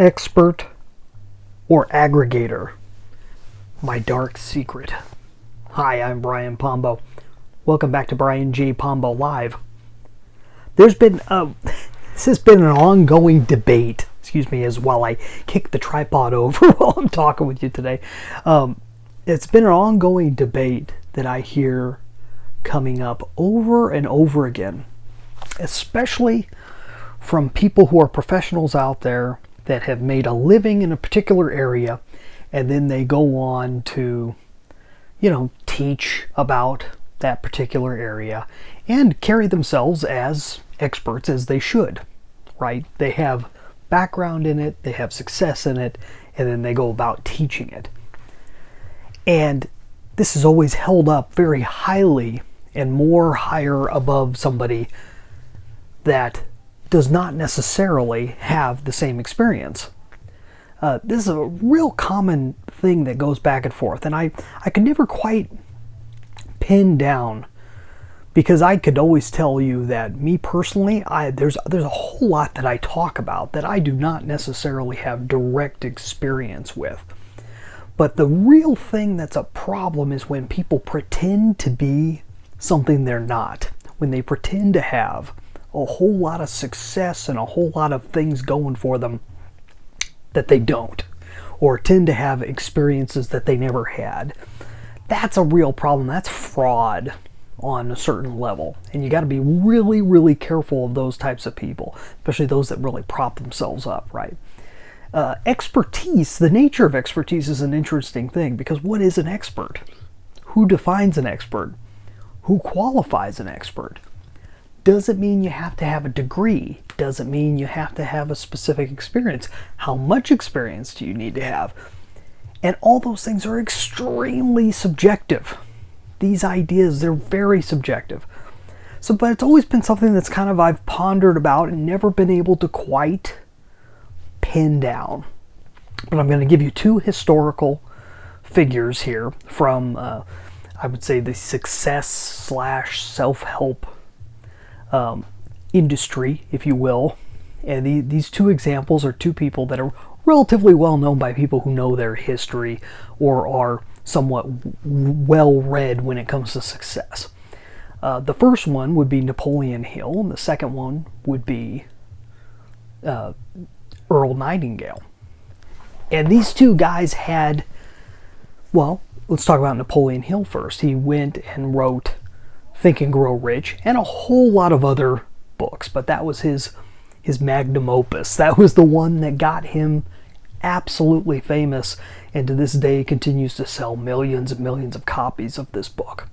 Expert or aggregator? My dark secret. Hi, I'm Brian Pombo. Welcome back to Brian J. Pombo Live. This has been an ongoing debate, as while I kick the tripod over while I'm talking with you today. It's been an ongoing debate that I hear coming up over and over again, especially from people who are professionals out there that have made a living in a particular area, and then they go on to, teach about that particular area and carry themselves as experts as they should, right? They have background in it, they have success in it, and then they go about teaching it. And this is always held up very highly and more higher above somebody that does not necessarily have the same experience. This is a real common thing that goes back and forth, and I could never quite pin down, because I could always tell you that me personally, there's a whole lot that I talk about that I do not necessarily have direct experience with. But the real thing that's a problem is when people pretend to be something they're not, when they pretend to have a whole lot of success and a whole lot of things going for them that they don't, or tend to have experiences that they never had. That's a real problem. That's fraud on a certain level, and you got to be really, really careful of those types of people, especially those that really prop themselves up, right? Expertise, the nature of expertise is an interesting thing, because what is an expert? Who defines an expert? Who qualifies an expert? Does it mean you have to have a degree? Does it mean you have to have a specific experience? How much experience do you need to have? And all those things are extremely subjective. These ideas, they're very subjective. But it's always been something that's kind of I've pondered about and never been able to quite pin down. But I'm going to give you two historical figures here from, I would say, the success/self-help industry, if you will. And these two examples are two people that are relatively well known by people who know their history or are somewhat well read when it comes to success. The first one would be Napoleon Hill, and the second one would be Earl Nightingale. And these two guys had, well, let's talk about Napoleon Hill first. He went and wrote Think and Grow Rich and a whole lot of other books, but that was his magnum opus. That was the one that got him absolutely famous, and to this day continues to sell millions and millions of copies of this book.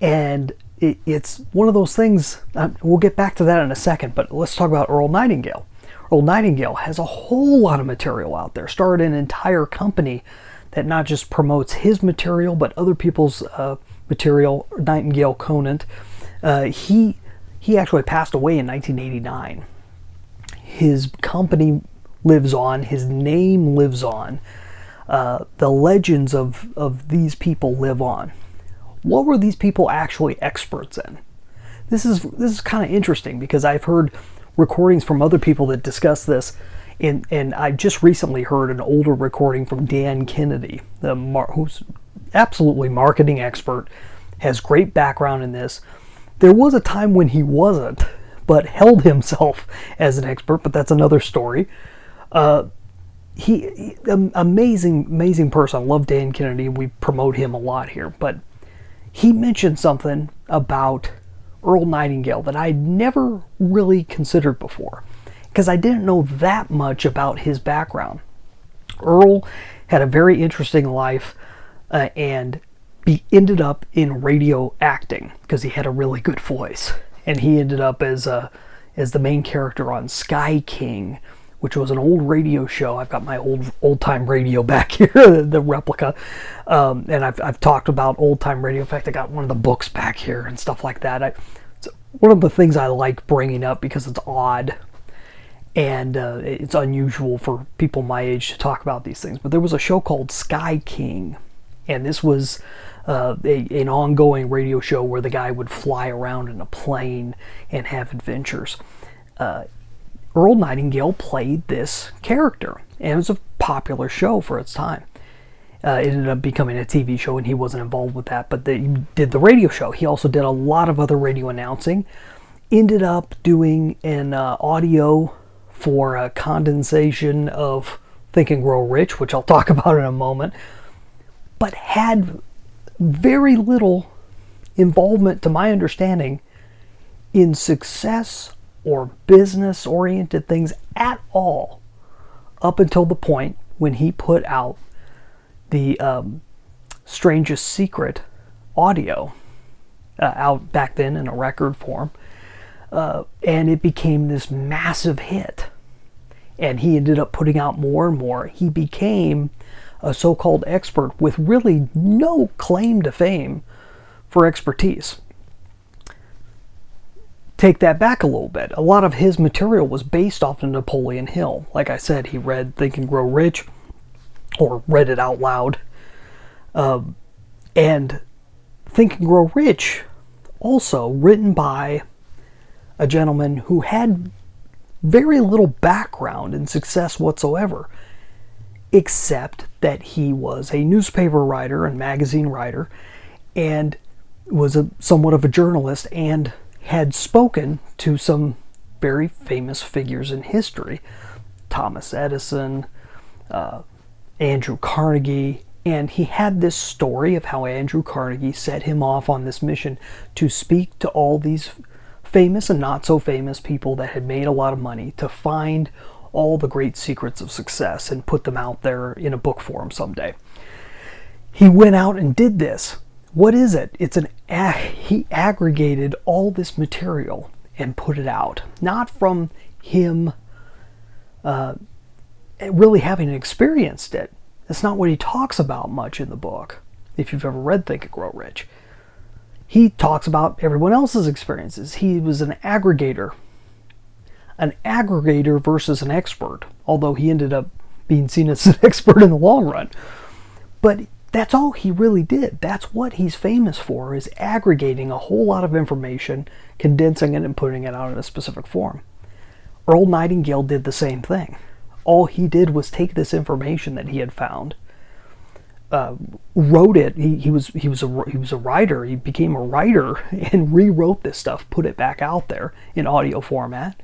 And it's one of those things, we'll get back to that in a second, but let's talk about Earl Nightingale. Earl Nightingale has a whole lot of material out there, started an entire company that not just promotes his material, but other people's material, Nightingale Conant. He actually passed away in 1989. His company lives on, his name lives on, the legends of these people live on. What were these people actually experts in? This is kind of interesting, because I've heard recordings from other people that discuss this, and I just recently heard an older recording from Dan Kennedy, who's absolutely marketing expert, has great background in this. There was a time when he wasn't, but held himself as an expert, but that's another story. He amazing person. I love Dan Kennedy. We promote him a lot here, but he mentioned something about Earl Nightingale that I'd never really considered before, because I didn't know that much about his background. Earl had a very interesting life, and he ended up in radio acting because he had a really good voice, and he ended up as the main character on Sky King, which was an old radio show. I've got my old time radio back here, the replica, and I've talked about old time radio. In fact, I got one of the books back here and stuff like that. It's one of the things I like bringing up because it's odd and it's unusual for people my age to talk about these things. But there was a show called Sky King, and this was an ongoing radio show where the guy would fly around in a plane and have adventures. Earl Nightingale played this character, and it was a popular show for its time. It ended up becoming a TV show, and he wasn't involved with that, but he did the radio show. He also did a lot of other radio announcing. Ended up doing an audio for a condensation of Think and Grow Rich, which I'll talk about in a moment, but had very little involvement, to my understanding, in success or business-oriented things at all, up until the point when he put out the Strangest Secret audio out back then in a record form, and it became this massive hit. And he ended up putting out more and more. He became a so-called expert with really no claim to fame for expertise. Take that back a little bit. A lot of his material was based off of Napoleon Hill. Like I said, he read Think and Grow Rich, or read it out loud. And Think and Grow Rich, also written by a gentleman who had very little background in success whatsoever, except that he was a newspaper writer and magazine writer, and was somewhat of a journalist, and had spoken to some very famous figures in history. Thomas Edison, Andrew Carnegie, and he had this story of how Andrew Carnegie set him off on this mission to speak to all these famous and not so famous people that had made a lot of money, to find all the great secrets of success and put them out there in a book form someday. He went out and did this. What is it? He aggregated all this material and put it out. Not from him really having experienced it. That's not what he talks about much in the book, if you've ever read Think and Grow Rich. He talks about everyone else's experiences. He was an aggregator. An aggregator versus an expert, although he ended up being seen as an expert in the long run. But that's all he really did. That's what he's famous for, is aggregating a whole lot of information, condensing it, and putting it out in a specific form. Earl Nightingale did the same thing. All he did was take this information that he had found, wrote it. He was a writer. He became a writer and rewrote this stuff, put it back out there in audio format.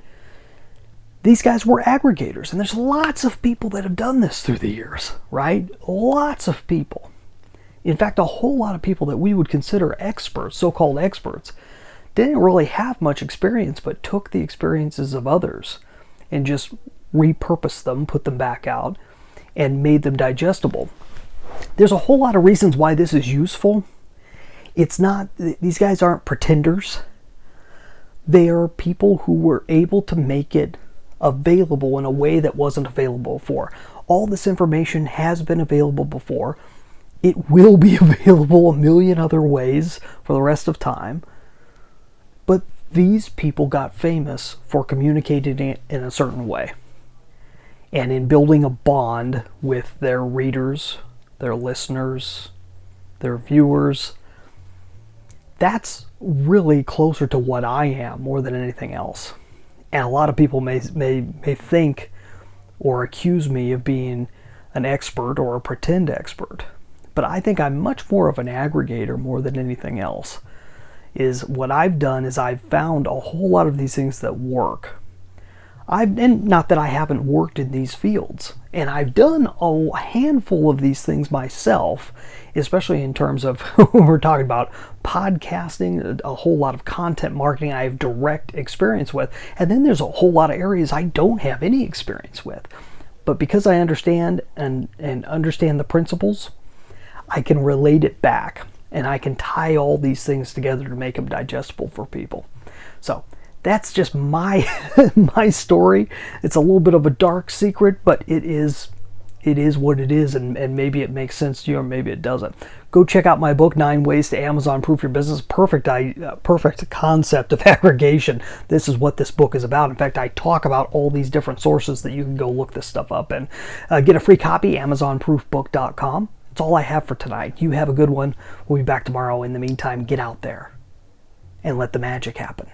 These guys were aggregators, and there's lots of people that have done this through the years, right? Lots of people. In fact, a whole lot of people that we would consider experts, so-called experts, didn't really have much experience, but took the experiences of others and just repurposed them, put them back out, and made them digestible. There's a whole lot of reasons why this is useful. It's not, these guys aren't pretenders. They are people who were able to make it available in a way that wasn't available before. All this information has been available before. It will be available a million other ways for the rest of time. But these people got famous for communicating it in a certain way, and in building a bond with their readers, their listeners, their viewers. That's really closer to what I am more than anything else. And a lot of people may think or accuse me of being an expert or a pretend expert. But I think I'm much more of an aggregator more than anything else. Is what I've done is I've found a whole lot of these things that work. And not that I haven't worked in these fields. And I've done a handful of these things myself, especially in terms of, we're talking about podcasting, a whole lot of content marketing I have direct experience with. And then there's a whole lot of areas I don't have any experience with. But because I understand and understand the principles, I can relate it back. And I can tie all these things together to make them digestible for people. So that's just my my story. It's a little bit of a dark secret, but it is what it is, and maybe it makes sense to you, or maybe it doesn't. Go check out my book, 9 Ways to Amazon Proof Your Business. Perfect concept of aggregation. This is what this book is about. In fact, I talk about all these different sources that you can go look this stuff up and get a free copy, AmazonProofBook.com. That's all I have for tonight. You have a good one. We'll be back tomorrow. In the meantime, get out there and let the magic happen.